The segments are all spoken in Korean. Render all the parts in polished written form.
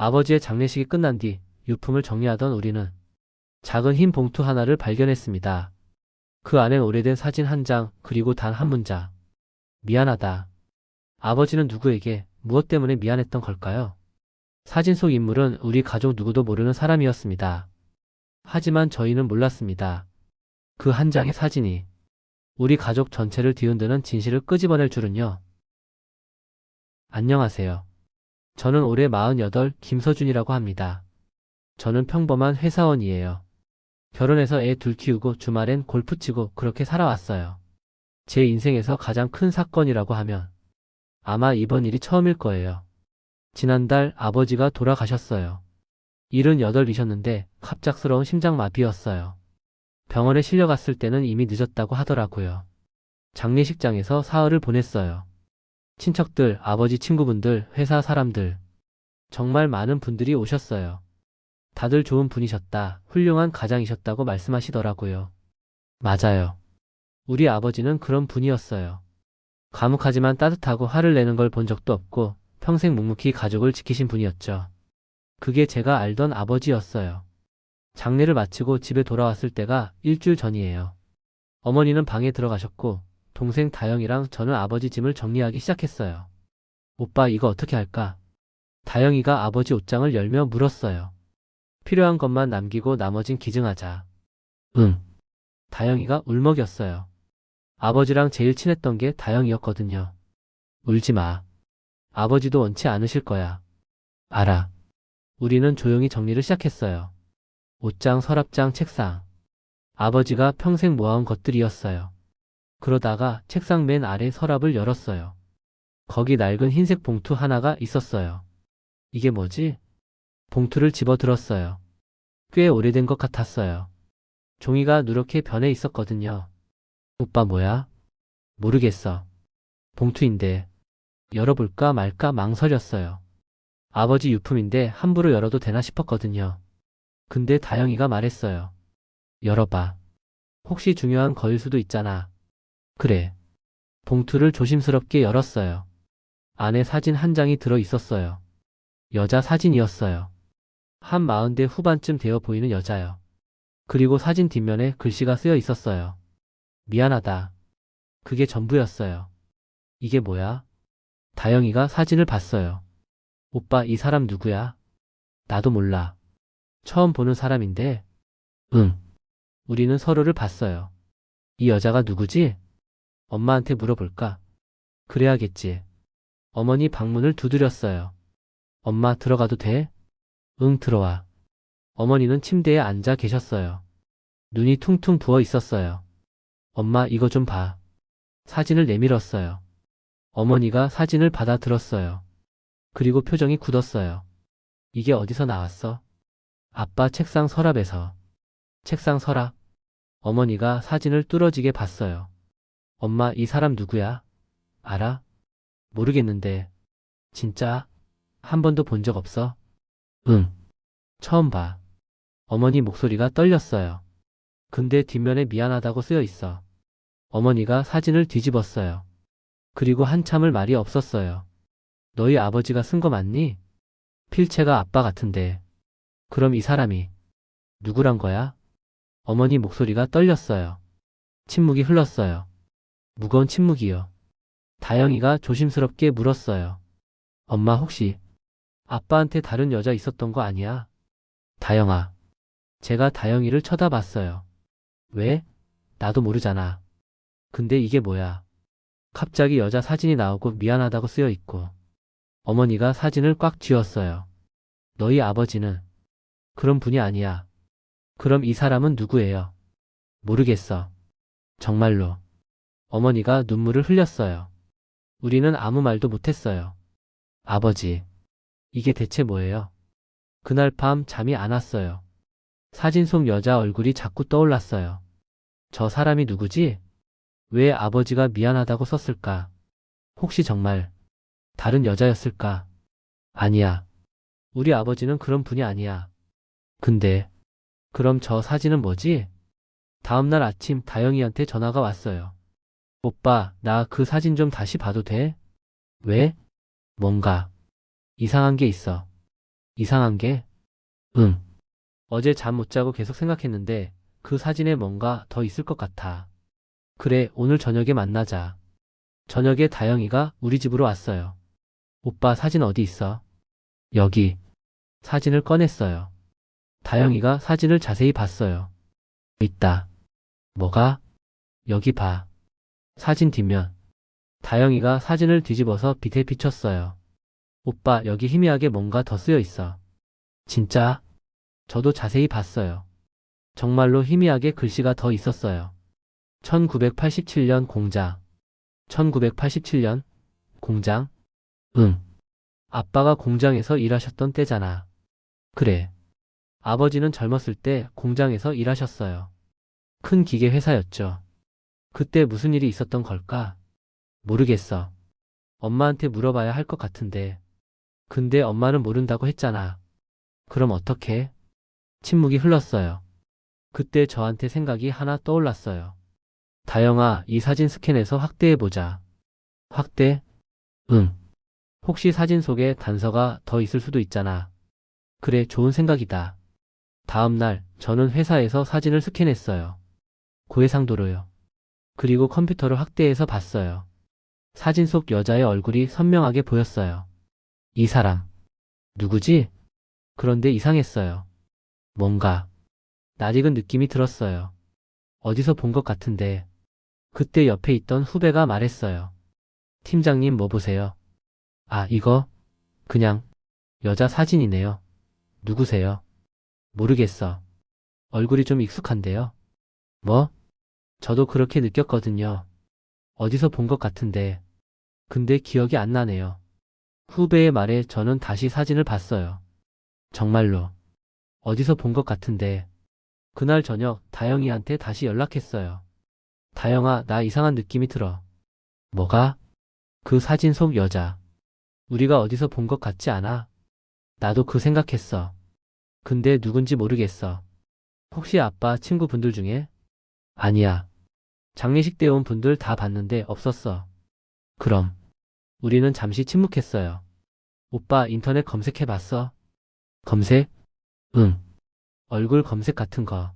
아버지의 장례식이 끝난 뒤 유품을 정리하던 우리는 작은 흰 봉투 하나를 발견했습니다. 그 안엔 오래된 사진 한 장, 그리고 단 한 문자. 미안하다. 아버지는 누구에게 무엇 때문에 미안했던 걸까요? 사진 속 인물은 우리 가족 누구도 모르는 사람이었습니다. 하지만 저희는 몰랐습니다. 그 한 장의 사진이 우리 가족 전체를 뒤흔드는 진실을 끄집어낼 줄은요. 안녕하세요. 저는 올해 48 김서준이라고 합니다. 저는 평범한 회사원이에요. 결혼해서 애 둘 키우고 주말엔 골프 치고 그렇게 살아왔어요. 제 인생에서 가장 큰 사건이라고 하면 아마 이번 일이 처음일 거예요. 지난달 아버지가 돌아가셨어요. 78이셨는데 갑작스러운 심장마비였어요. 병원에 실려갔을 때는 이미 늦었다고 하더라고요. 장례식장에서 사흘을 보냈어요. 친척들, 아버지 친구분들, 회사 사람들, 정말 많은 분들이 오셨어요. 다들 좋은 분이셨다, 훌륭한 가장이셨다고 말씀하시더라고요. 맞아요. 우리 아버지는 그런 분이었어요. 과묵하지만 따뜻하고 화를 내는 걸 본 적도 없고 평생 묵묵히 가족을 지키신 분이었죠. 그게 제가 알던 아버지였어요. 장례를 마치고 집에 돌아왔을 때가 일주일 전이에요. 어머니는 방에 들어가셨고 동생 다영이랑 저는 아버지 짐을 정리하기 시작했어요. 오빠 이거 어떻게 할까? 다영이가 아버지 옷장을 열며 물었어요. 필요한 것만 남기고 나머진 기증하자. 응. 다영이가 울먹였어요. 아버지랑 제일 친했던 게 다영이었거든요. 울지 마. 아버지도 원치 않으실 거야. 알아. 우리는 조용히 정리를 시작했어요. 옷장, 서랍장, 책상. 아버지가 평생 모아온 것들이었어요. 그러다가 책상 맨 아래 서랍을 열었어요. 거기 낡은 흰색 봉투 하나가 있었어요. 이게 뭐지? 봉투를 집어들었어요. 꽤 오래된 것 같았어요. 종이가 누렇게 변해 있었거든요. 오빠 뭐야? 모르겠어. 봉투인데 열어볼까 말까 망설였어요. 아버지 유품인데 함부로 열어도 되나 싶었거든요. 근데 다영이가 말했어요. 열어봐. 혹시 중요한 거일 수도 있잖아. 그래. 봉투를 조심스럽게 열었어요. 안에 사진 한 장이 들어 있었어요. 여자 사진이었어요. 한 40대 후반쯤 되어 보이는 여자요. 그리고 사진 뒷면에 글씨가 쓰여 있었어요. 미안하다. 그게 전부였어요. 이게 뭐야? 다영이가 사진을 봤어요. 오빠 이 사람 누구야? 나도 몰라. 처음 보는 사람인데. 응. 우리는 서로를 봤어요. 이 여자가 누구지? 엄마한테 물어볼까? 그래야겠지. 어머니 방문을 두드렸어요. 엄마 들어가도 돼? 응 들어와. 어머니는 침대에 앉아 계셨어요. 눈이 퉁퉁 부어 있었어요. 엄마 이거 좀 봐. 사진을 내밀었어요. 어머니가 사진을 받아 들었어요. 그리고 표정이 굳었어요. 이게 어디서 나왔어? 아빠 책상 서랍에서. 책상 서랍? 어머니가 사진을 뚫어지게 봤어요. 엄마 이 사람 누구야? 알아? 모르겠는데. 진짜? 한 번도 본 적 없어? 응. 처음 봐. 어머니 목소리가 떨렸어요. 근데 뒷면에 미안하다고 쓰여 있어. 어머니가 사진을 뒤집었어요. 그리고 한참을 말이 없었어요. 너희 아버지가 쓴 거 맞니? 필체가 아빠 같은데. 그럼 이 사람이 누구란 거야? 어머니 목소리가 떨렸어요. 침묵이 흘렀어요. 무거운 침묵이요. 다영이가 조심스럽게 물었어요. 엄마 혹시 아빠한테 다른 여자 있었던 거 아니야? 다영아. 제가 다영이를 쳐다봤어요. 왜? 나도 모르잖아. 근데 이게 뭐야? 갑자기 여자 사진이 나오고 미안하다고 쓰여 있고. 어머니가 사진을 꽉 쥐었어요. 너희 아버지는 그런 분이 아니야. 그럼 이 사람은 누구예요? 모르겠어. 정말로. 어머니가 눈물을 흘렸어요. 우리는 아무 말도 못했어요. 아버지, 이게 대체 뭐예요? 그날 밤 잠이 안 왔어요. 사진 속 여자 얼굴이 자꾸 떠올랐어요. 저 사람이 누구지? 왜 아버지가 미안하다고 썼을까? 혹시 정말 다른 여자였을까? 아니야. 우리 아버지는 그런 분이 아니야. 근데 그럼 저 사진은 뭐지? 다음날 아침 다영이한테 전화가 왔어요. 오빠, 나 그 사진 좀 다시 봐도 돼? 왜? 뭔가 이상한 게 있어. 이상한 게, 응. 어제 잠 못 자고 계속 생각했는데 그 사진에 뭔가 더 있을 것 같아. 그래, 오늘 저녁에 만나자. 저녁에 다영이가 우리 집으로 왔어요. 오빠 사진 어디 있어? 여기. 사진을 꺼냈어요. 다영이가 사진을 자세히 봤어요. 있다. 뭐가? 여기 봐. 사진 뒷면. 다영이가 사진을 뒤집어서 빛에 비췄어요. 오빠, 여기 희미하게 뭔가 더 쓰여 있어. 진짜? 저도 자세히 봤어요. 정말로 희미하게 글씨가 더 있었어요. 1987년 공장. 1987년? 공장? 응. 아빠가 공장에서 일하셨던 때잖아. 그래. 아버지는 젊었을 때 공장에서 일하셨어요. 큰 기계 회사였죠. 그때 무슨 일이 있었던 걸까? 모르겠어. 엄마한테 물어봐야 할 것 같은데. 근데 엄마는 모른다고 했잖아. 그럼 어떡해? 침묵이 흘렀어요. 그때 저한테 생각이 하나 떠올랐어요. 다영아, 이 사진 스캔해서 확대해보자. 확대? 응. 혹시 사진 속에 단서가 더 있을 수도 있잖아. 그래, 좋은 생각이다. 다음 날, 저는 회사에서 사진을 스캔했어요. 고해상도로요. 그리고 컴퓨터를 확대해서 봤어요. 사진 속 여자의 얼굴이 선명하게 보였어요. 이 사람, 누구지? 그런데 이상했어요. 뭔가, 낯익은 느낌이 들었어요. 어디서 본 것 같은데. 그때 옆에 있던 후배가 말했어요. 팀장님 뭐 보세요? 아, 이거? 그냥, 여자 사진이네요. 누구세요? 모르겠어. 얼굴이 좀 익숙한데요. 뭐? 저도 그렇게 느꼈거든요. 어디서 본 것 같은데. 근데 기억이 안 나네요. 후배의 말에 저는 다시 사진을 봤어요. 정말로. 어디서 본 것 같은데. 그날 저녁 다영이한테 다시 연락했어요. 다영아, 나 이상한 느낌이 들어. 뭐가? 그 사진 속 여자. 우리가 어디서 본 것 같지 않아? 나도 그 생각했어. 근데 누군지 모르겠어. 혹시 아빠 친구분들 중에? 아니야. 장례식 때 온 분들 다 봤는데 없었어. 그럼. 우리는 잠시 침묵했어요. 오빠 인터넷 검색해봤어? 검색? 응. 얼굴 검색 같은 거.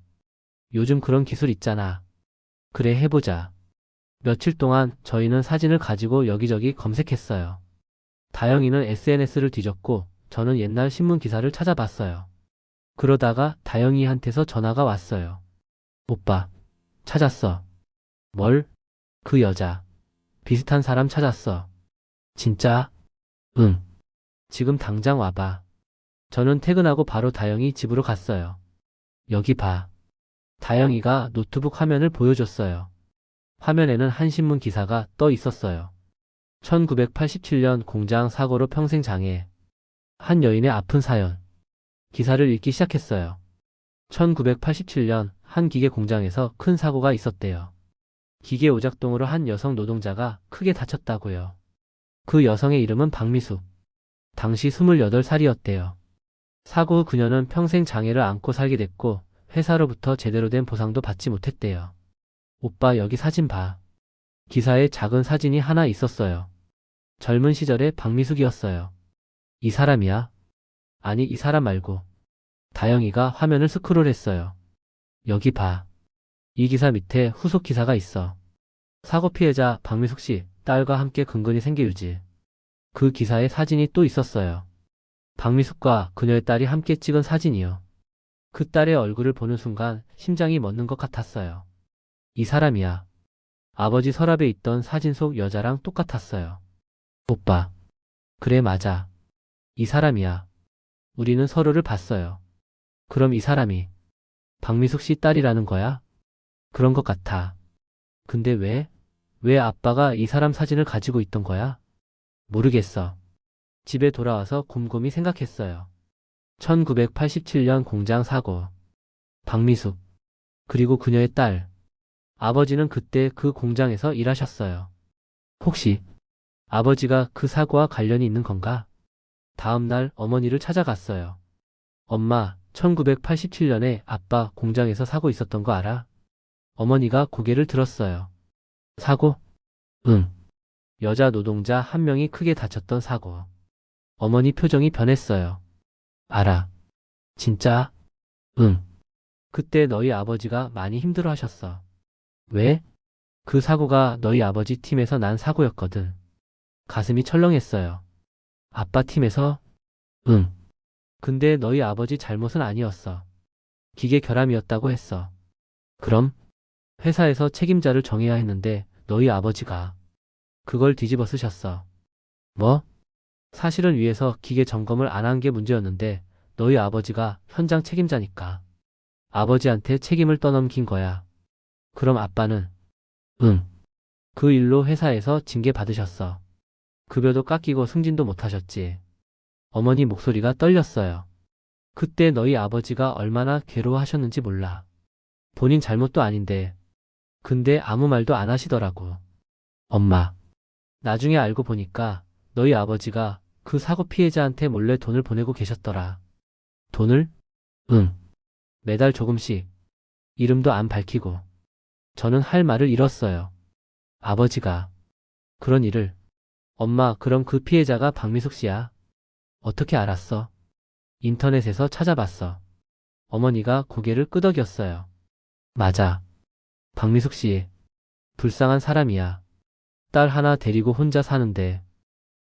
요즘 그런 기술 있잖아. 그래, 해보자. 며칠 동안 저희는 사진을 가지고 여기저기 검색했어요. 다영이는 SNS를 뒤졌고 저는 옛날 신문 기사를 찾아봤어요. 그러다가 다영이한테서 전화가 왔어요. 오빠, 찾았어. 뭘? 그 여자. 비슷한 사람 찾았어. 진짜? 응. 지금 당장 와봐. 저는 퇴근하고 바로 다영이 집으로 갔어요. 여기 봐. 다영이가 노트북 화면을 보여줬어요. 화면에는 한 신문 기사가 떠 있었어요. 1987년 공장 사고로 평생 장애. 한 여인의 아픈 사연. 기사를 읽기 시작했어요. 1987년 한 기계 공장에서 큰 사고가 있었대요. 기계 오작동으로 한 여성 노동자가 크게 다쳤다고요. 그 여성의 이름은 박미숙. 당시 28살이었대요. 사고 후 그녀는 평생 장애를 안고 살게 됐고 회사로부터 제대로 된 보상도 받지 못했대요. 오빠, 여기 사진 봐. 기사에 작은 사진이 하나 있었어요. 젊은 시절의 박미숙이었어요. 이 사람이야? 아니, 이 사람 말고. 다영이가 화면을 스크롤했어요. 여기 봐. 이 기사 밑에 후속 기사가 있어. 사고 피해자 박미숙 씨 딸과 함께 근근히 생계유지. 그 기사에 사진이 또 있었어요. 박미숙과 그녀의 딸이 함께 찍은 사진이요. 그 딸의 얼굴을 보는 순간 심장이 멎는 것 같았어요. 이 사람이야. 아버지 서랍에 있던 사진 속 여자랑 똑같았어요. 오빠. 그래, 맞아. 이 사람이야. 우리는 서로를 봤어요. 그럼 이 사람이 박미숙 씨 딸이라는 거야? 그런 것 같아. 근데 왜? 왜 아빠가 이 사람 사진을 가지고 있던 거야? 모르겠어. 집에 돌아와서 곰곰이 생각했어요. 1987년 공장 사고. 박미숙. 그리고 그녀의 딸. 아버지는 그때 그 공장에서 일하셨어요. 혹시 아버지가 그 사고와 관련이 있는 건가? 다음 날 어머니를 찾아갔어요. 엄마, 1987년에 아빠 공장에서 사고 있었던 거 알아? 어머니가 고개를 들었어요. 사고? 응. 여자 노동자 한 명이 크게 다쳤던 사고. 어머니 표정이 변했어요. 알아. 진짜? 응. 그때 너희 아버지가 많이 힘들어 하셨어. 왜? 그 사고가 너희 아버지 팀에서 난 사고였거든. 가슴이 철렁했어요. 아빠 팀에서? 응. 근데 너희 아버지 잘못은 아니었어. 기계 결함이었다고 했어. 그럼? 회사에서 책임자를 정해야 했는데 너희 아버지가 그걸 뒤집어 쓰셨어. 뭐? 사실은 위에서 기계 점검을 안 한 게 문제였는데 너희 아버지가 현장 책임자니까 아버지한테 책임을 떠넘긴 거야. 그럼 아빠는? 응. 그 일로 회사에서 징계 받으셨어. 급여도 깎이고 승진도 못 하셨지. 어머니 목소리가 떨렸어요. 그때 너희 아버지가 얼마나 괴로워하셨는지 몰라. 본인 잘못도 아닌데. 근데 아무 말도 안 하시더라고. 엄마. 나중에 알고 보니까 너희 아버지가 그 사고 피해자한테 몰래 돈을 보내고 계셨더라. 돈을? 응. 매달 조금씩. 이름도 안 밝히고. 저는 할 말을 잃었어요. 아버지가 그런 일을. 엄마, 그럼 그 피해자가 박미숙 씨야? 어떻게 알았어? 인터넷에서 찾아봤어. 어머니가 고개를 끄덕였어요. 맞아. 박미숙 씨. 불쌍한 사람이야. 딸 하나 데리고 혼자 사는데.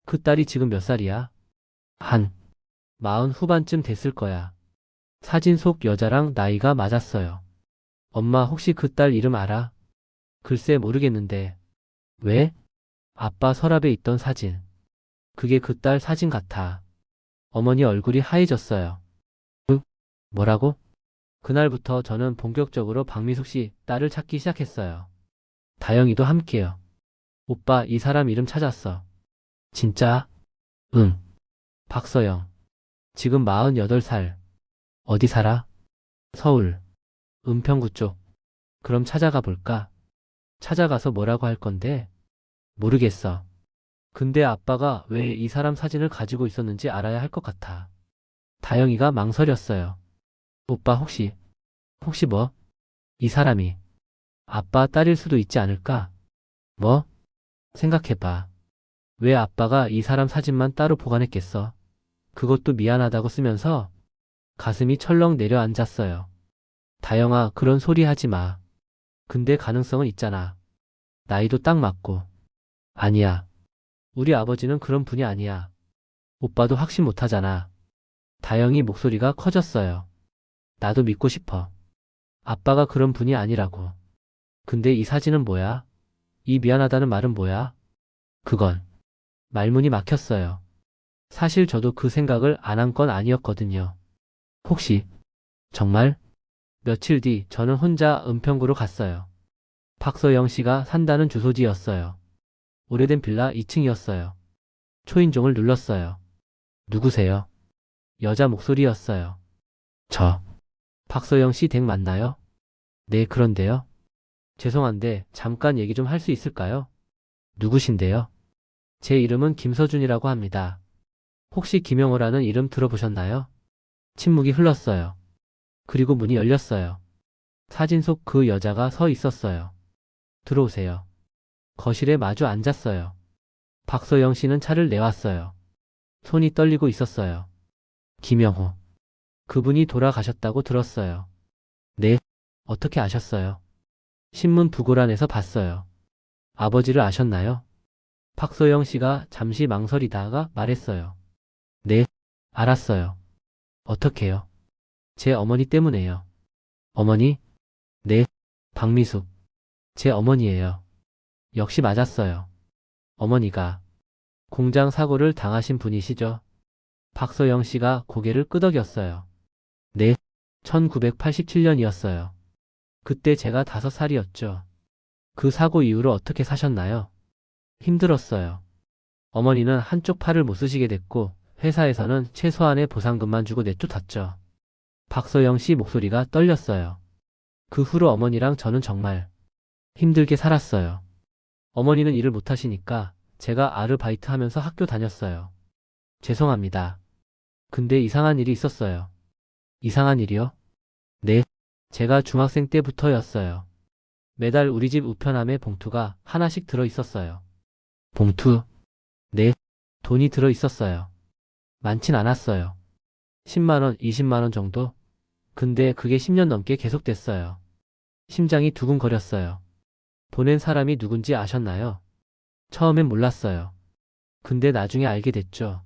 그 딸이 지금 몇 살이야? 한 40 후반쯤 됐을 거야. 사진 속 여자랑 나이가 맞았어요. 엄마, 혹시 그 딸 이름 알아? 글쎄, 모르겠는데. 왜? 아빠 서랍에 있던 사진. 그게 그 딸 사진 같아. 어머니 얼굴이 하얘졌어요. 뭐라고? 그날부터 저는 본격적으로 박미숙 씨 딸을 찾기 시작했어요. 다영이도 함께요. 오빠, 이 사람 이름 찾았어. 진짜? 응. 박서영. 지금 48살. 어디 살아? 서울. 은평구 쪽. 그럼 찾아가 볼까? 찾아가서 뭐라고 할 건데? 모르겠어. 근데 아빠가 왜 이 사람 사진을 가지고 있었는지 알아야 할 것 같아. 다영이가 망설였어요. 오빠, 혹시 뭐? 이 사람이 아빠 딸일 수도 있지 않을까? 뭐? 생각해봐. 왜 아빠가 이 사람 사진만 따로 보관했겠어? 그것도 미안하다고 쓰면서 가슴이 철렁 내려앉았어요. 다영아, 그런 소리 하지 마. 근데 가능성은 있잖아. 나이도 딱 맞고. 아니야. 우리 아버지는 그런 분이 아니야. 오빠도 확신 못하잖아. 다영이 목소리가 커졌어요. 나도 믿고 싶어. 아빠가 그런 분이 아니라고. 근데 이 사진은 뭐야? 이 미안하다는 말은 뭐야? 그건 말문이 막혔어요. 사실 저도 그 생각을 안 한 건 아니었거든요. 혹시 정말? 며칠 뒤 저는 혼자 은평구로 갔어요. 박서영 씨가 산다는 주소지였어요. 오래된 빌라 2층이었어요. 초인종을 눌렀어요. 누구세요? 여자 목소리였어요. 저, 박서영 씨 댁 맞나요? 네, 그런데요. 죄송한데 잠깐 얘기 좀 할 수 있을까요? 누구신데요? 제 이름은 김서준이라고 합니다. 혹시 김영호라는 이름 들어보셨나요? 침묵이 흘렀어요. 그리고 문이 열렸어요. 사진 속 그 여자가 서 있었어요. 들어오세요. 거실에 마주 앉았어요. 박서영 씨는 차를 내왔어요. 손이 떨리고 있었어요. 김영호. 그분이 돌아가셨다고 들었어요. 네. 어떻게 아셨어요? 신문 부고란에서 봤어요. 아버지를 아셨나요? 박소영 씨가 잠시 망설이다가 말했어요. 네, 알았어요. 어떻게요? 제 어머니 때문에요. 어머니? 네, 박미숙. 제 어머니예요. 역시 맞았어요. 어머니가 공장 사고를 당하신 분이시죠? 박소영 씨가 고개를 끄덕였어요. 네, 1987년이었어요. 그때 제가 5살이었죠. 그 사고 이후로 어떻게 사셨나요? 힘들었어요. 어머니는 한쪽 팔을 못 쓰시게 됐고 회사에서는 최소한의 보상금만 주고 내쫓았죠. 박소영 씨 목소리가 떨렸어요. 그 후로 어머니랑 저는 정말 힘들게 살았어요. 어머니는 일을 못 하시니까 제가 아르바이트 하면서 학교 다녔어요. 죄송합니다. 근데 이상한 일이 있었어요. 이상한 일이요? 네. 제가 중학생 때부터였어요. 매달 우리 집 우편함에 봉투가 하나씩 들어 있었어요. 봉투? 네. 돈이 들어 있었어요. 많진 않았어요. 10만 원, 20만 원 정도? 근데 그게 10년 넘게 계속됐어요. 심장이 두근거렸어요. 보낸 사람이 누군지 아셨나요? 처음엔 몰랐어요. 근데 나중에 알게 됐죠.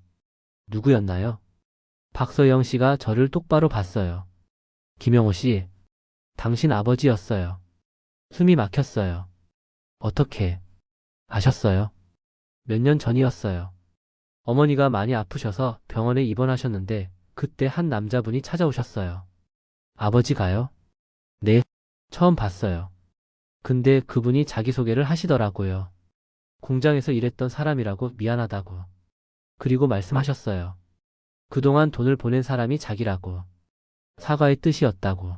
누구였나요? 박서영 씨가 저를 똑바로 봤어요. 김영호 씨, 당신 아버지였어요. 숨이 막혔어요. 어떻게 아셨어요? 몇 년 전이었어요. 어머니가 많이 아프셔서 병원에 입원하셨는데 그때 한 남자분이 찾아오셨어요. 아버지가요? 네, 처음 봤어요. 근데 그분이 자기소개를 하시더라고요. 공장에서 일했던 사람이라고 미안하다고. 그리고 말씀하셨어요. 그동안 돈을 보낸 사람이 자기라고. 사과의 뜻이었다고.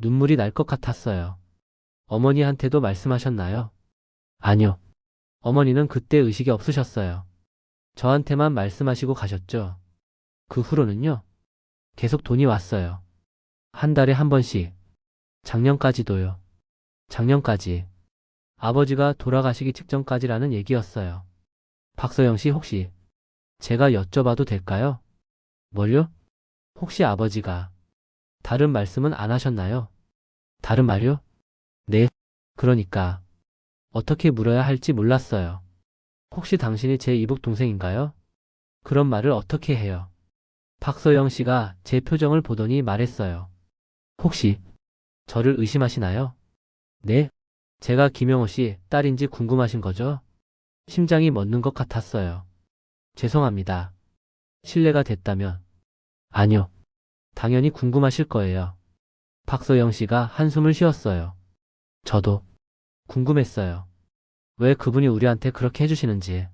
눈물이 날 것 같았어요. 어머니한테도 말씀하셨나요? 아니요. 어머니는 그때 의식이 없으셨어요. 저한테만 말씀하시고 가셨죠. 그 후로는요. 계속 돈이 왔어요. 한 달에 한 번씩. 작년까지도요. 작년까지. 아버지가 돌아가시기 직전까지라는 얘기였어요. 박서영 씨 혹시 제가 여쭤봐도 될까요? 뭘요? 혹시 아버지가 다른 말씀은 안 하셨나요? 다른 말요? 네. 그러니까 어떻게 물어야 할지 몰랐어요. 혹시 당신이 제 이복 동생인가요? 그런 말을 어떻게 해요? 박서영 씨가 제 표정을 보더니 말했어요. 혹시 저를 의심하시나요? 네. 제가 김영호 씨 딸인지 궁금하신 거죠? 심장이 멎는 것 같았어요. 죄송합니다. 실례가 됐다면. 아니요. 당연히 궁금하실 거예요. 박서영 씨가 한숨을 쉬었어요. 저도 궁금했어요. 왜 그분이 우리한테 그렇게 해주시는지.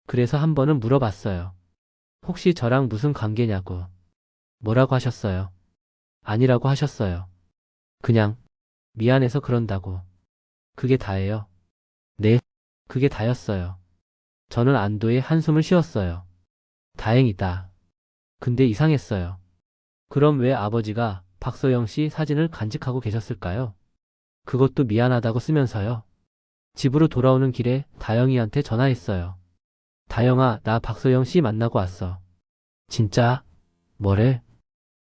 그래서 한 번은 물어봤어요. 혹시 저랑 무슨 관계냐고. 뭐라고 하셨어요? 아니라고 하셨어요. 그냥 미안해서 그런다고. 그게 다예요. 네, 그게 다였어요. 저는 안도의 한숨을 쉬었어요. 다행이다. 근데 이상했어요. 그럼 왜 아버지가 박서영 씨 사진을 간직하고 계셨을까요? 그것도 미안하다고 쓰면서요. 집으로 돌아오는 길에 다영이한테 전화했어요. 다영아, 나 박서영 씨 만나고 왔어. 진짜? 뭐래?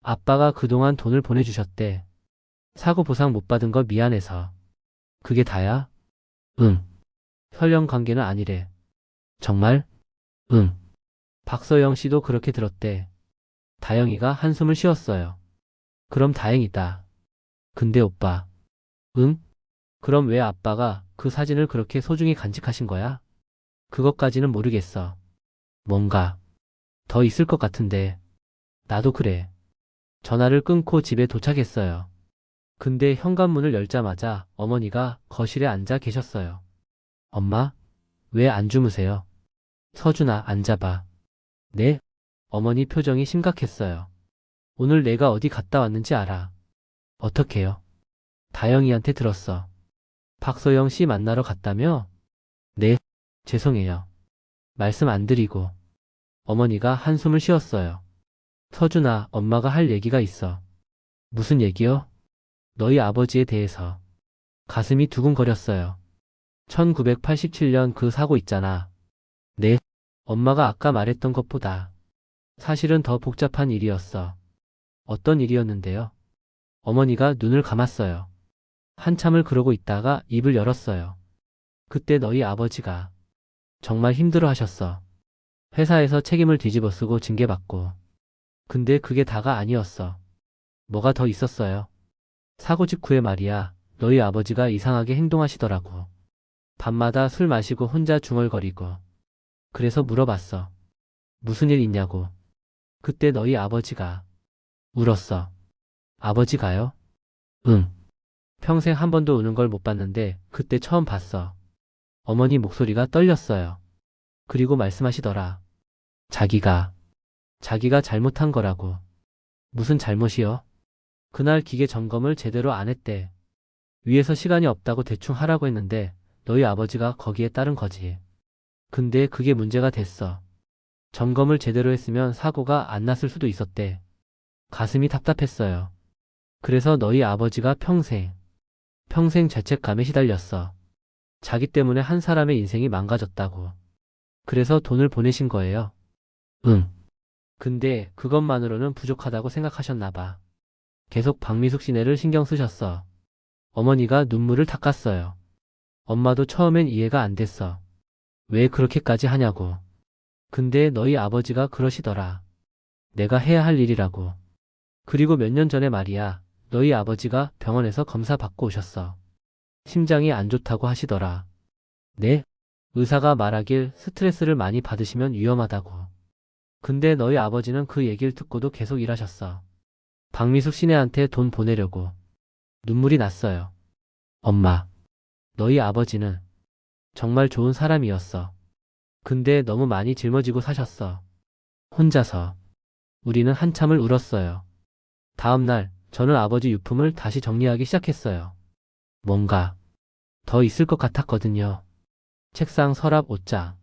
아빠가 그동안 돈을 보내주셨대. 사고 보상 못 받은 거 미안해서. 그게 다야? 응. 혈연 관계는 아니래. 정말? 응. 박서영 씨도 그렇게 들었대. 다영이가 한숨을 쉬었어요. 그럼 다행이다. 근데 오빠. 응? 그럼 왜 아빠가 그 사진을 그렇게 소중히 간직하신 거야? 그것까지는 모르겠어. 뭔가 더 있을 것 같은데. 나도 그래. 전화를 끊고 집에 도착했어요. 근데 현관문을 열자마자 어머니가 거실에 앉아 계셨어요. 엄마, 왜 안 주무세요? 서준아, 앉아봐. 네? 어머니 표정이 심각했어요. 오늘 내가 어디 갔다 왔는지 알아. 어떻게요? 다영이한테 들었어. 박서영 씨 만나러 갔다며? 네, 죄송해요. 말씀 안 드리고. 어머니가 한숨을 쉬었어요. 서준아, 엄마가 할 얘기가 있어. 무슨 얘기요? 너희 아버지에 대해서. 가슴이 두근거렸어요. 1987년 그 사고 있잖아. 네, 엄마가 아까 말했던 것보다 사실은 더 복잡한 일이었어. 어떤 일이었는데요? 어머니가 눈을 감았어요. 한참을 그러고 있다가 입을 열었어요. 그때 너희 아버지가 정말 힘들어 하셨어. 회사에서 책임을 뒤집어 쓰고 징계받고. 근데 그게 다가 아니었어. 뭐가 더 있었어요? 사고 직후에 말이야. 너희 아버지가 이상하게 행동하시더라고. 밤마다 술 마시고 혼자 중얼거리고. 그래서 물어봤어. 무슨 일 있냐고. 그때 너희 아버지가 울었어. 아버지가요? 응. 평생 한 번도 우는 걸 못 봤는데 그때 처음 봤어. 어머니 목소리가 떨렸어요. 그리고 말씀하시더라. 자기가 잘못한 거라고. 무슨 잘못이요? 그날 기계 점검을 제대로 안 했대. 위에서 시간이 없다고 대충 하라고 했는데 너희 아버지가 거기에 따른 거지. 근데 그게 문제가 됐어. 점검을 제대로 했으면 사고가 안 났을 수도 있었대. 가슴이 답답했어요. 그래서 너희 아버지가 평생 죄책감에 시달렸어. 자기 때문에 한 사람의 인생이 망가졌다고. 그래서 돈을 보내신 거예요. 응. 근데 그것만으로는 부족하다고 생각하셨나 봐. 계속 박미숙 씨네를 신경 쓰셨어. 어머니가 눈물을 닦았어요. 엄마도 처음엔 이해가 안 됐어. 왜 그렇게까지 하냐고. 근데 너희 아버지가 그러시더라. 내가 해야 할 일이라고. 그리고 몇 년 전에 말이야. 너희 아버지가 병원에서 검사 받고 오셨어. 심장이 안 좋다고 하시더라. 네? 의사가 말하길 스트레스를 많이 받으시면 위험하다고. 근데 너희 아버지는 그 얘기를 듣고도 계속 일하셨어. 박미숙 씨네한테 돈 보내려고. 눈물이 났어요. 엄마, 너희 아버지는 정말 좋은 사람이었어. 근데 너무 많이 짊어지고 사셨어. 혼자서. 우리는 한참을 울었어요. 다음 날, 저는 아버지 유품을 다시 정리하기 시작했어요. 뭔가 더 있을 것 같았거든요. 책상, 서랍, 옷장.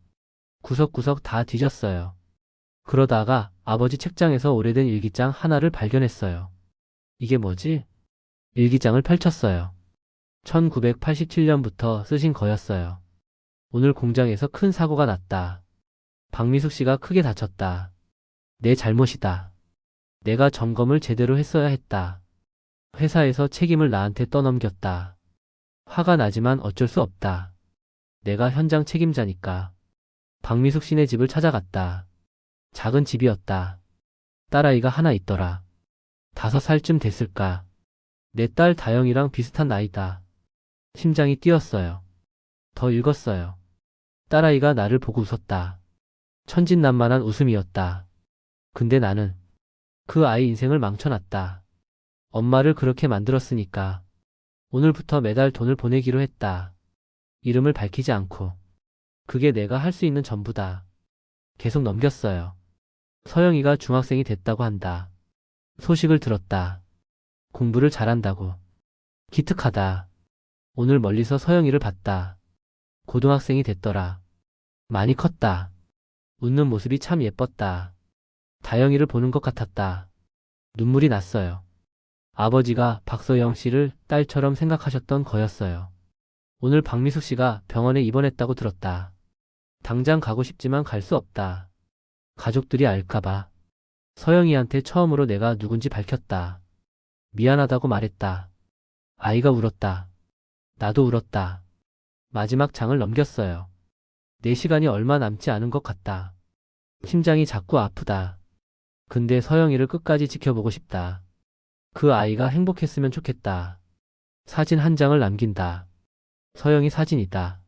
구석구석 다 뒤졌어요. 그러다가 아버지 책장에서 오래된 일기장 하나를 발견했어요. 이게 뭐지? 일기장을 펼쳤어요. 1987년부터 쓰신 거였어요. 오늘 공장에서 큰 사고가 났다. 박미숙 씨가 크게 다쳤다. 내 잘못이다. 내가 점검을 제대로 했어야 했다. 회사에서 책임을 나한테 떠넘겼다. 화가 나지만 어쩔 수 없다. 내가 현장 책임자니까. 박미숙 씨네 집을 찾아갔다. 작은 집이었다. 딸아이가 하나 있더라. 5살쯤 됐을까. 내 딸 다영이랑 비슷한 나이다. 심장이 뛰었어요. 더 읽었어요. 딸아이가 나를 보고 웃었다. 천진난만한 웃음이었다. 근데 나는 그 아이 인생을 망쳐놨다. 엄마를 그렇게 만들었으니까 오늘부터 매달 돈을 보내기로 했다. 이름을 밝히지 않고. 그게 내가 할 수 있는 전부다. 계속 넘겼어요. 서영이가 중학생이 됐다고 한다. 소식을 들었다. 공부를 잘한다고. 기특하다. 오늘 멀리서 서영이를 봤다. 고등학생이 됐더라. 많이 컸다. 웃는 모습이 참 예뻤다. 다영이를 보는 것 같았다. 눈물이 났어요. 아버지가 박서영 씨를 딸처럼 생각하셨던 거였어요. 오늘 박미숙 씨가 병원에 입원했다고 들었다. 당장 가고 싶지만 갈 수 없다. 가족들이 알까봐. 서영이한테 처음으로 내가 누군지 밝혔다. 미안하다고 말했다. 아이가 울었다. 나도 울었다. 마지막 장을 넘겼어요. 내 시간이 얼마 남지 않은 것 같다. 심장이 자꾸 아프다. 근데 서영이를 끝까지 지켜보고 싶다. 그 아이가 행복했으면 좋겠다. 사진 한 장을 남긴다. 서영이 사진이다.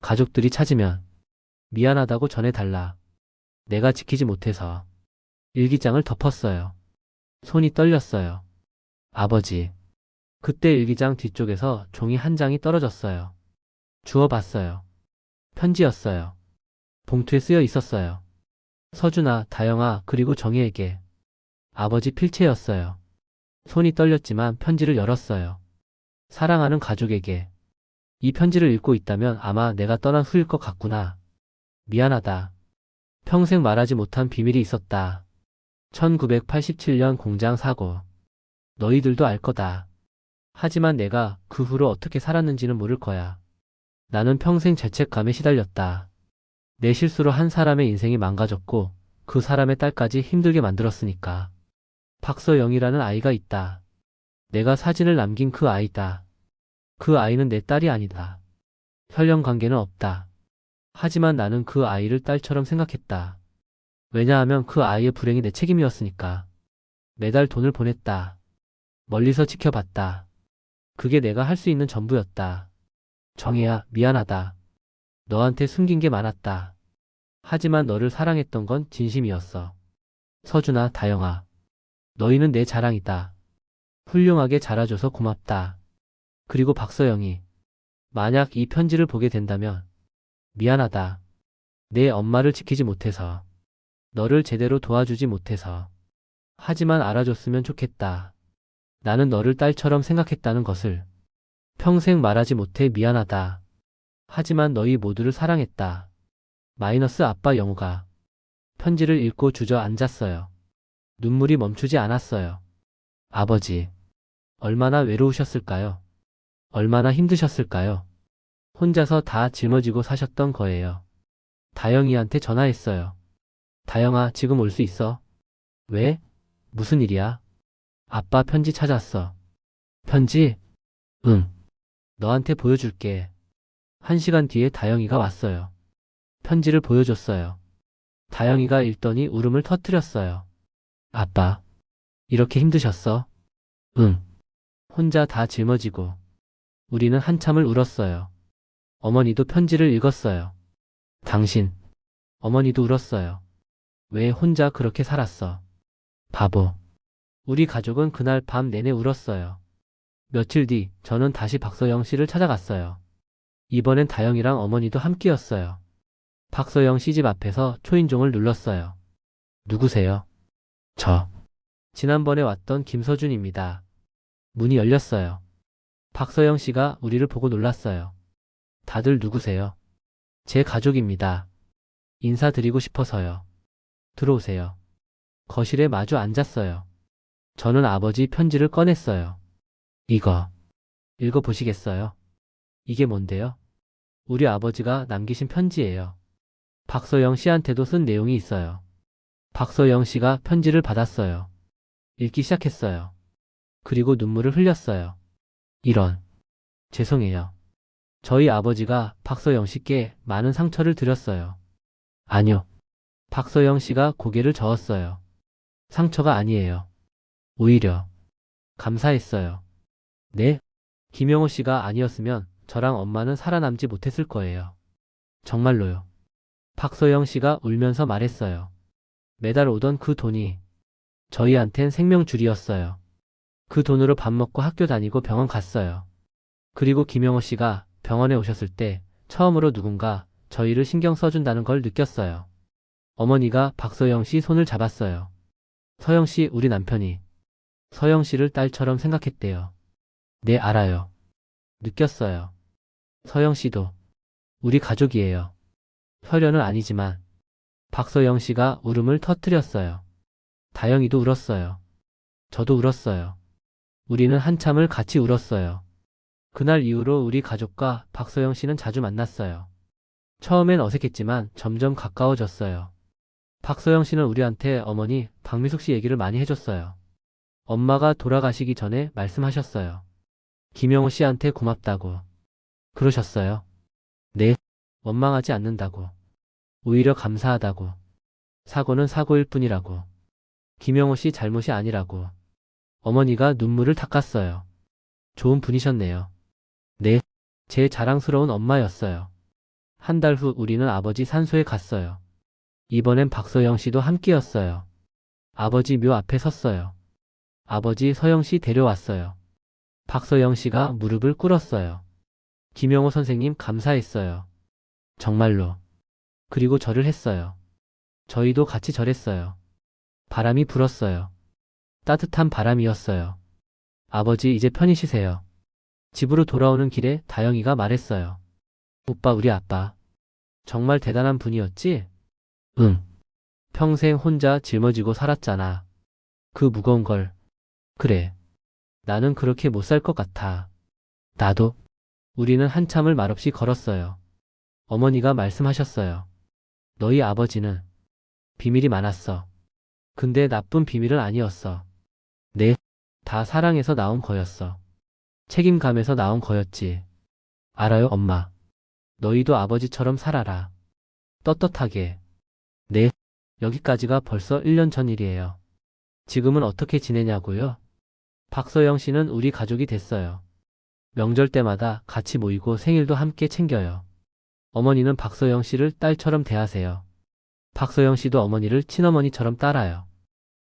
가족들이 찾으면 미안하다고 전해달라. 내가 지키지 못해서. 일기장을 덮었어요. 손이 떨렸어요. 아버지. 그때 일기장 뒤쪽에서 종이 한 장이 떨어졌어요. 주워봤어요. 편지였어요. 봉투에 쓰여 있었어요. 서준아, 다영아, 그리고 정희에게. 아버지 필체였어요. 손이 떨렸지만 편지를 열었어요. 사랑하는 가족에게. 이 편지를 읽고 있다면 아마 내가 떠난 후일 것 같구나. 미안하다. 평생 말하지 못한 비밀이 있었다. 1987년 공장 사고. 너희들도 알 거다. 하지만 내가 그 후로 어떻게 살았는지는 모를 거야. 나는 평생 죄책감에 시달렸다. 내 실수로 한 사람의 인생이 망가졌고 그 사람의 딸까지 힘들게 만들었으니까. 박서영이라는 아이가 있다. 내가 사진을 남긴 그 아이다. 그 아이는 내 딸이 아니다. 혈연 관계는 없다. 하지만 나는 그 아이를 딸처럼 생각했다. 왜냐하면 그 아이의 불행이 내 책임이었으니까. 매달 돈을 보냈다. 멀리서 지켜봤다. 그게 내가 할 수 있는 전부였다. 정희야, 미안하다. 너한테 숨긴 게 많았다. 하지만 너를 사랑했던 건 진심이었어. 서준아, 다영아. 너희는 내 자랑이다. 훌륭하게 자라줘서 고맙다. 그리고 박서영이. 만약 이 편지를 보게 된다면 미안하다. 내 엄마를 지키지 못해서. 너를 제대로 도와주지 못해서. 하지만 알아줬으면 좋겠다. 나는 너를 딸처럼 생각했다는 것을. 평생 말하지 못해 미안하다. 하지만 너희 모두를 사랑했다. 마이너스 아빠 영우가. 편지를 읽고 주저앉았어요. 눈물이 멈추지 않았어요. 아버지. 얼마나 외로우셨을까요? 얼마나 힘드셨을까요? 혼자서 다 짊어지고 사셨던 거예요. 다영이한테 전화했어요. 다영아, 지금 올 수 있어? 왜? 무슨 일이야? 아빠 편지 찾았어. 편지? 응. 너한테 보여줄게. 1시간 뒤에 다영이가 왔어요. 편지를 보여줬어요. 다영이가 읽더니 울음을 터뜨렸어요. 아빠, 이렇게 힘드셨어? 응. 혼자 다 짊어지고. 우리는 한참을 울었어요. 어머니도 편지를 읽었어요. 당신, 어머니도 울었어요. 왜 혼자 그렇게 살았어? 바보. 우리 가족은 그날 밤 내내 울었어요. 며칠 뒤 저는 다시 박서영 씨를 찾아갔어요. 이번엔 다영이랑 어머니도 함께였어요. 박서영 씨 집 앞에서 초인종을 눌렀어요. 누구세요? 저. 지난번에 왔던 김서준입니다. 문이 열렸어요. 박서영 씨가 우리를 보고 놀랐어요. 다들 누구세요? 제 가족입니다. 인사드리고 싶어서요. 들어오세요. 거실에 마주 앉았어요. 저는 아버지 편지를 꺼냈어요. 이거 읽어보시겠어요? 이게 뭔데요? 우리 아버지가 남기신 편지예요. 박서영 씨한테도 쓴 내용이 있어요. 박서영 씨가 편지를 받았어요. 읽기 시작했어요. 그리고 눈물을 흘렸어요. 이런. 죄송해요. 저희 아버지가 박서영 씨께 많은 상처를 드렸어요. 아니요. 박서영 씨가 고개를 저었어요. 상처가 아니에요. 오히려 감사했어요. 네? 김영호 씨가 아니었으면 저랑 엄마는 살아남지 못했을 거예요. 정말로요. 박서영 씨가 울면서 말했어요. 매달 오던 그 돈이 저희한텐 생명줄이었어요. 그 돈으로 밥 먹고 학교 다니고 병원 갔어요. 그리고 김영호 씨가 병원에 오셨을 때 처음으로 누군가 저희를 신경 써준다는 걸 느꼈어요. 어머니가 박서영 씨 손을 잡았어요. 서영 씨, 우리 남편이 서영 씨를 딸처럼 생각했대요. 네, 알아요. 느꼈어요. 서영 씨도 우리 가족이에요. 혈연은 아니지만. 박서영 씨가 울음을 터뜨렸어요. 다영이도 울었어요. 저도 울었어요. 우리는 한참을 같이 울었어요. 그날 이후로 우리 가족과 박서영 씨는 자주 만났어요. 처음엔 어색했지만 점점 가까워졌어요. 박서영 씨는 우리한테 어머니 박미숙 씨 얘기를 많이 해줬어요. 엄마가 돌아가시기 전에 말씀하셨어요. 김영호 씨한테 고맙다고. 그러셨어요. 네, 원망하지 않는다고. 오히려 감사하다고. 사고는 사고일 뿐이라고. 김영호 씨 잘못이 아니라고. 어머니가 눈물을 닦았어요. 좋은 분이셨네요. 네, 제 자랑스러운 엄마였어요. 한 달 후 우리는 아버지 산소에 갔어요. 이번엔 박서영 씨도 함께였어요. 아버지 묘 앞에 섰어요. 아버지 서영 씨 데려왔어요. 박서영 씨가 무릎을 꿇었어요. 김영호 선생님 감사했어요. 정말로. 그리고 절을 했어요. 저희도 같이 절했어요. 바람이 불었어요. 따뜻한 바람이었어요. 아버지 이제 편히 쉬세요. 집으로 돌아오는 길에 다영이가 말했어요. 오빠, 우리 아빠. 정말 대단한 분이었지? 응. 평생 혼자 짊어지고 살았잖아. 그 무거운 걸. 그래. 나는 그렇게 못 살 것 같아. 나도. 우리는 한참을 말없이 걸었어요. 어머니가 말씀하셨어요. 너희 아버지는 비밀이 많았어. 근데 나쁜 비밀은 아니었어. 네, 다 사랑에서 나온 거였어. 책임감에서 나온 거였지. 알아요, 엄마. 너희도 아버지처럼 살아라. 떳떳하게. 네, 여기까지가 벌써 1년 전 일이에요. 지금은 어떻게 지내냐고요? 박서영 씨는 우리 가족이 됐어요. 명절 때마다 같이 모이고 생일도 함께 챙겨요. 어머니는 박서영 씨를 딸처럼 대하세요. 박서영 씨도 어머니를 친어머니처럼 따라요.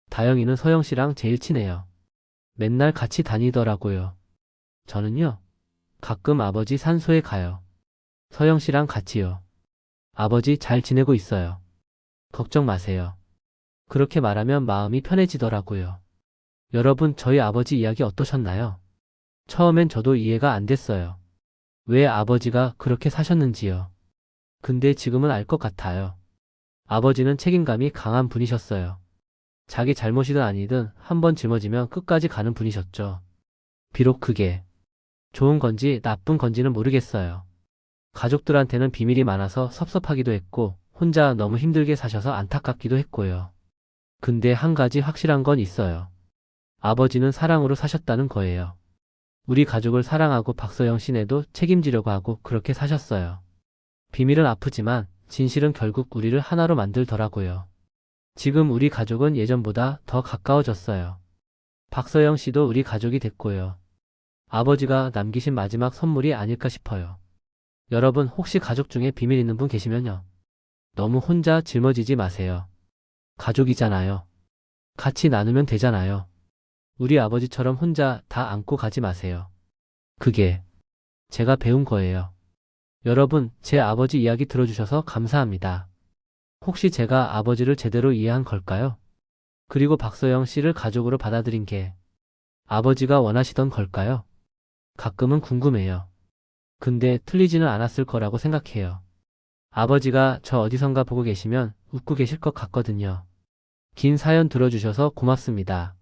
다영이는 서영 씨랑 제일 친해요. 맨날 같이 다니더라고요. 저는요, 가끔 아버지 산소에 가요. 서영 씨랑 같이요. 아버지 잘 지내고 있어요. 걱정 마세요. 그렇게 말하면 마음이 편해지더라고요. 여러분, 저희 아버지 이야기 어떠셨나요? 처음엔 저도 이해가 안 됐어요. 왜 아버지가 그렇게 사셨는지요. 근데 지금은 알 것 같아요. 아버지는 책임감이 강한 분이셨어요. 자기 잘못이든 아니든 한번 짊어지면 끝까지 가는 분이셨죠. 비록 그게 좋은 건지 나쁜 건지는 모르겠어요. 가족들한테는 비밀이 많아서 섭섭하기도 했고 혼자 너무 힘들게 사셔서 안타깝기도 했고요. 근데 한 가지 확실한 건 있어요. 아버지는 사랑으로 사셨다는 거예요. 우리 가족을 사랑하고 박서영 씨네도 책임지려고 하고 그렇게 사셨어요. 비밀은 아프지만 진실은 결국 우리를 하나로 만들더라고요. 지금 우리 가족은 예전보다 더 가까워졌어요. 박서영 씨도 우리 가족이 됐고요. 아버지가 남기신 마지막 선물이 아닐까 싶어요. 여러분 혹시 가족 중에 비밀 있는 분 계시면요. 너무 혼자 짊어지지 마세요. 가족이잖아요. 같이 나누면 되잖아요. 우리 아버지처럼 혼자 다 안고 가지 마세요. 그게 제가 배운 거예요. 여러분, 제 아버지 이야기 들어주셔서 감사합니다. 혹시 제가 아버지를 제대로 이해한 걸까요? 그리고 박서영 씨를 가족으로 받아들인 게 아버지가 원하시던 걸까요? 가끔은 궁금해요. 근데 틀리지는 않았을 거라고 생각해요. 아버지가 저 어디선가 보고 계시면 웃고 계실 것 같거든요. 긴 사연 들어주셔서 고맙습니다.